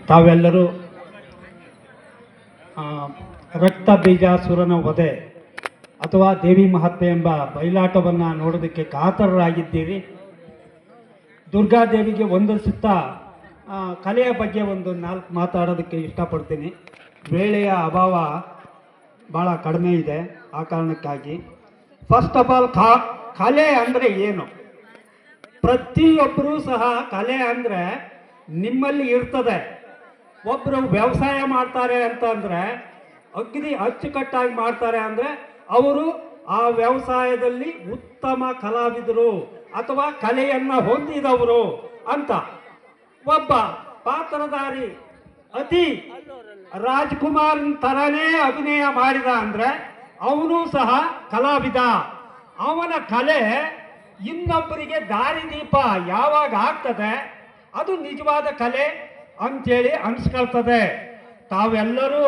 ತಾವೆಲ್ಲರೂ ರಕ್ತ ಬೀಜಾಸುರನ ವಧೆ ಅಥವಾ ದೇವಿ ಮಹತ್ಯೆ ಎಂಬ ಬಯಲಾಟವನ್ನು ನೋಡೋದಕ್ಕೆ ಕಾತರರಾಗಿದ್ದೀರಿ. ದುರ್ಗಾದೇವಿಗೆ ವಂದಿಸುತ್ತಾ ಕಲೆಯ ಬಗ್ಗೆ ಒಂದು 4 ಮಾತಾಡೋದಕ್ಕೆ ಇಷ್ಟಪಡ್ತೀನಿ. ವೇಳೆಯ ಅಭಾವ ಭಾಳ ಕಡಿಮೆ ಇದೆ, ಆ ಕಾರಣಕ್ಕಾಗಿ ಫಸ್ಟ್ ಆಫ್ ಆಲ್ ಕಲೆ ಅಂದರೆ ಏನು? ಪ್ರತಿಯೊಬ್ಬರೂ ಸಹ ಕಲೆ ಅಂದರೆ ನಿಮ್ಮಲ್ಲಿ ಇರ್ತದೆ. ಒಬ್ಬರು ವ್ಯವಸಾಯ ಮಾಡ್ತಾರೆ ಅಂತಂದರೆ ಅಗ್ನಿ ಅಚ್ಚುಕಟ್ಟಾಗಿ ಮಾಡ್ತಾರೆ ಅಂದರೆ ಅವರು ಆ ವ್ಯವಸಾಯದಲ್ಲಿ ಉತ್ತಮ ಕಲಾವಿದರು ಅಥವಾ ಕಲೆಯನ್ನು ಹೊಂದಿದವರು ಅಂತ. ಒಬ್ಬ ಪಾತ್ರಧಾರಿ ಅತಿ ರಾಜ್ಕುಮಾರ್ ಥರನೇ ಅಭಿನಯ ಮಾಡಿದ ಅಂದರೆ ಅವನು ಸಹ ಕಲಾವಿದ. ಅವನ ಕಲೆ ಇನ್ನೊಬ್ಬರಿಗೆ ದಾರಿದೀಪ ಯಾವಾಗ ಆಗ್ತದೆ ಅದು ನಿಜವಾದ ಕಲೆ ಅಂಥೇಳಿ ಅನಿಸ್ಕೊಳ್ತದೆ. ತಾವೆಲ್ಲರೂ